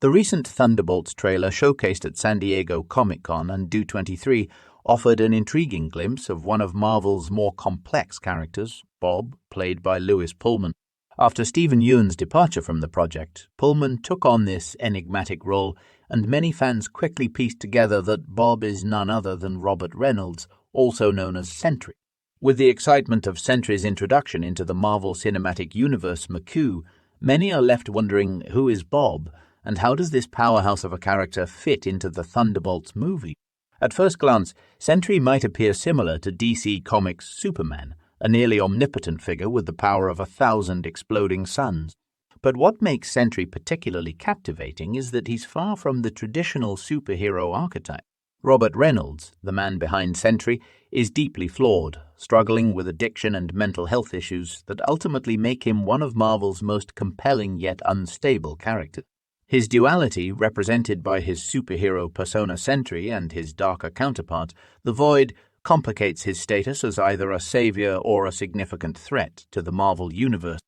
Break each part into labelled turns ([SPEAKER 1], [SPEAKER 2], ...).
[SPEAKER 1] The recent Thunderbolts trailer showcased at San Diego Comic-Con and Do23 offered an intriguing glimpse of one of Marvel's more complex characters, Bob, played by Lewis Pullman. After Stephen Yeun's departure from the project, Pullman took on this enigmatic role, and many fans quickly pieced together that Bob is none other than Robert Reynolds, also known as Sentry. With the excitement of Sentry's introduction into the Marvel Cinematic Universe MCU, many are left wondering who is Bob, and how does this powerhouse of a character fit into the Thunderbolts movie? At first glance, Sentry might appear similar to DC Comics' Superman, a nearly omnipotent figure with the power of 1,000 exploding suns. But what makes Sentry particularly captivating is that he's far from the traditional superhero archetype. Robert Reynolds, the man behind Sentry, is deeply flawed, struggling with addiction and mental health issues that ultimately make him one of Marvel's most compelling yet unstable characters. His duality, represented by his superhero persona Sentry and his darker counterpart, the Void, complicates his status as either a savior or a significant threat to the Marvel Universe.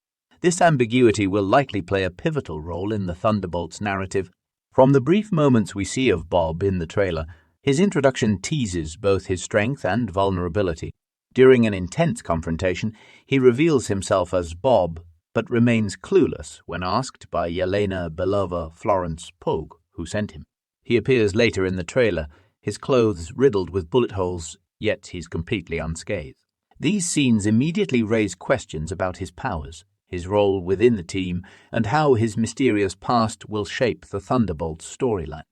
[SPEAKER 1] This ambiguity will likely play a pivotal role in the Thunderbolts narrative. From the brief moments we see of Bob in the trailer, his introduction teases both his strength and vulnerability. During an intense confrontation, he reveals himself as Bob, but remains clueless when asked by Yelena Belova Florence Pogue, who sent him. He appears later in the trailer, his clothes riddled with bullet holes, yet he's completely unscathed. These scenes immediately raise questions about his powers, his role within the team, and how his mysterious past will shape the Thunderbolts storyline.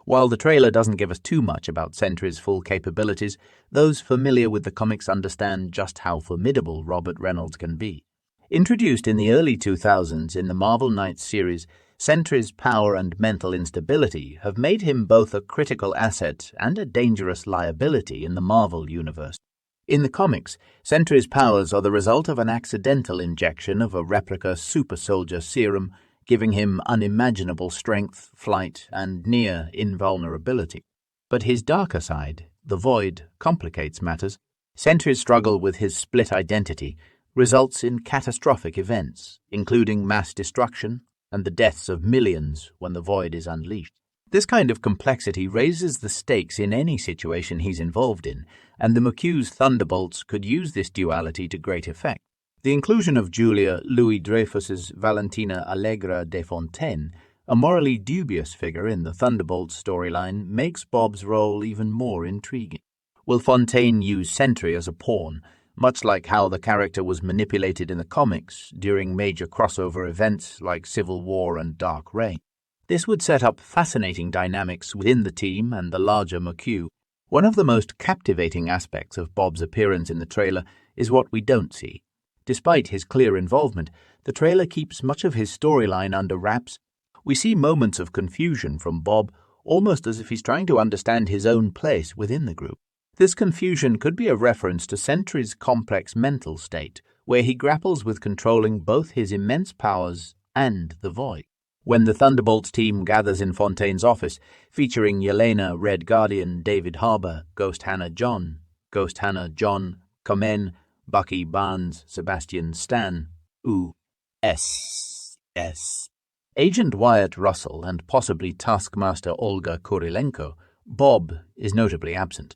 [SPEAKER 1] While the trailer doesn't give us too much about Sentry's full capabilities, those familiar with the comics understand just how formidable Robert Reynolds can be. Introduced in the early 2000s in the Marvel Knights series, Sentry's power and mental instability have made him both a critical asset and a dangerous liability in the Marvel universe. In the comics, Sentry's powers are the result of an accidental injection of a replica super-soldier serum, giving him unimaginable strength, flight, and near invulnerability. But his darker side, the Void, complicates matters. Sentry's struggle with his split identity results in catastrophic events, including mass destruction and the deaths of millions when the Void is unleashed. This kind of complexity raises the stakes in any situation he's involved in, and the MCU's Thunderbolts could use this duality to great effect. The inclusion of Julia Louis-Dreyfus's Valentina Allegra de Fontaine, a morally dubious figure in the Thunderbolts storyline, makes Bob's role even more intriguing. Will Fontaine use Sentry as a pawn, much like how the character was manipulated in the comics during major crossover events like Civil War and Dark Reign? This would set up fascinating dynamics within the team and the larger MCU. One of the most captivating aspects of Bob's appearance in the trailer is what we don't see. Despite his clear involvement, the trailer keeps much of his storyline under wraps. We see moments of confusion from Bob, almost as if he's trying to understand his own place within the group. This confusion could be a reference to Sentry's complex mental state, where he grapples with controlling both his immense powers and the Void. When the Thunderbolts team gathers in Fontaine's office, featuring Yelena, Red Guardian, David Harbour, Ghost Hannah John, Kamen, Bucky Barnes, Sebastian Stan, U.S.S. Agent Wyatt Russell and possibly Taskmaster Olga Kurilenko, Bob is notably absent.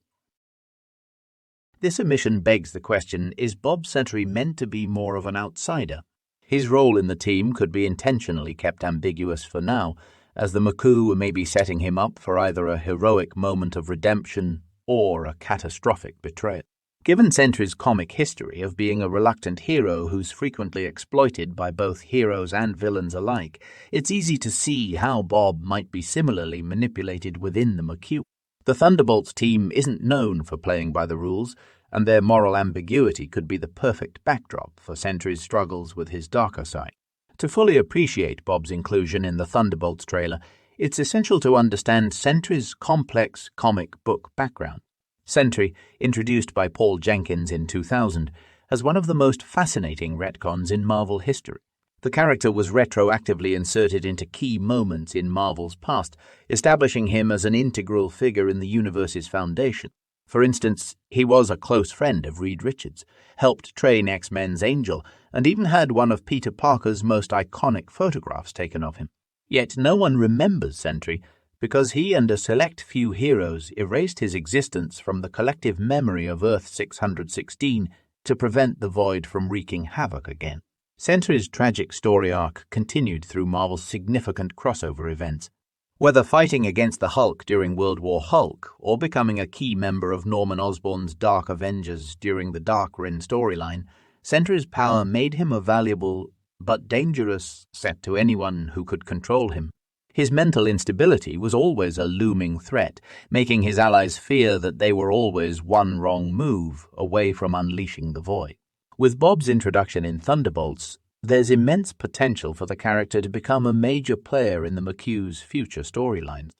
[SPEAKER 1] This omission begs the question, is Bob Sentry meant to be more of an outsider? His role in the team could be intentionally kept ambiguous for now, as the MCU may be setting him up for either a heroic moment of redemption or a catastrophic betrayal. Given Sentry's comic history of being a reluctant hero who's frequently exploited by both heroes and villains alike, it's easy to see how Bob might be similarly manipulated within the MCU. The Thunderbolts team isn't known for playing by the rules, and their moral ambiguity could be the perfect backdrop for Sentry's struggles with his darker side. To fully appreciate Bob's inclusion in the Thunderbolts trailer, it's essential to understand Sentry's complex comic book background. Sentry, introduced by Paul Jenkins in 2000, has one of the most fascinating retcons in Marvel history. The character was retroactively inserted into key moments in Marvel's past, establishing him as an integral figure in the universe's foundation. For instance, he was a close friend of Reed Richards, helped train X-Men's Angel, and even had one of Peter Parker's most iconic photographs taken of him. Yet no one remembers Sentry because he and a select few heroes erased his existence from the collective memory of Earth 616 to prevent the Void from wreaking havoc again. Sentry's tragic story arc continued through Marvel's significant crossover events. Whether fighting against the Hulk during World War Hulk or becoming a key member of Norman Osborn's Dark Avengers during the Dark Reign storyline, Sentry's power made him a valuable but dangerous threat to anyone who could control him. His mental instability was always a looming threat, making his allies fear that they were always one wrong move away from unleashing the Void. With Bob's introduction in Thunderbolts, there's immense potential for the character to become a major player in the McHugh's future storylines.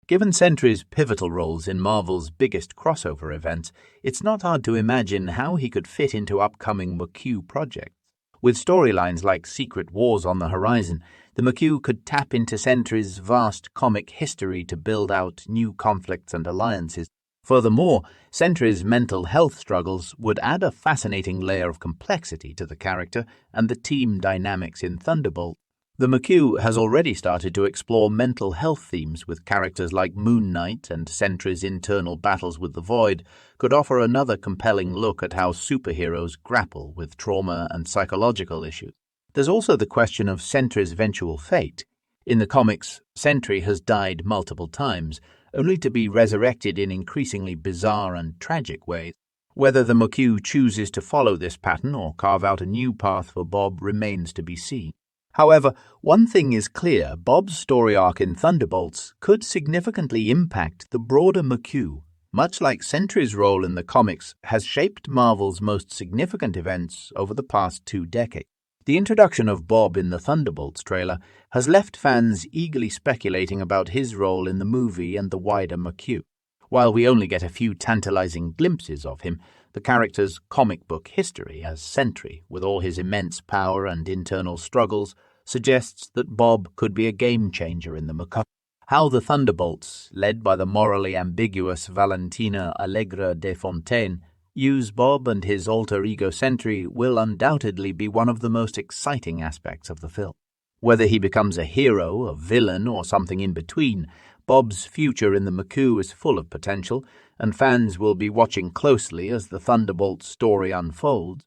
[SPEAKER 1] Given Sentry's pivotal roles in Marvel's biggest crossover events, it's not hard to imagine how he could fit into upcoming McHugh projects. With storylines like Secret Wars on the horizon, the McHugh could tap into Sentry's vast comic history to build out new conflicts and alliances. Furthermore, Sentry's mental health struggles would add a fascinating layer of complexity to the character and the team dynamics in Thunderbolt. The McHugh has already started to explore mental health themes with characters like Moon Knight, and Sentry's internal battles with the Void could offer another compelling look at how superheroes grapple with trauma and psychological issues. There's also the question of Sentry's eventual fate. In the comics, Sentry has died multiple times, only to be resurrected in increasingly bizarre and tragic ways. Whether the McHugh chooses to follow this pattern or carve out a new path for Bob remains to be seen. However, one thing is clear: Bob's story arc in Thunderbolts could significantly impact the broader McHugh, much like Sentry's role in the comics has shaped Marvel's most significant events over the past 2 decades. The introduction of Bob in the Thunderbolts trailer has left fans eagerly speculating about his role in the movie and the wider McHugh. While we only get a few tantalizing glimpses of him, the character's comic book history as Sentry, with all his immense power and internal struggles, suggests that Bob could be a game-changer in the McHugh. How the Thunderbolts, led by the morally ambiguous Valentina Allegra de Fontaine, use Bob and his alter ego Sentry will undoubtedly be one of the most exciting aspects of the film. Whether he becomes a hero, a villain, or something in between, Bob's future in the McHugh is full of potential, and fans will be watching closely as the Thunderbolts story unfolds.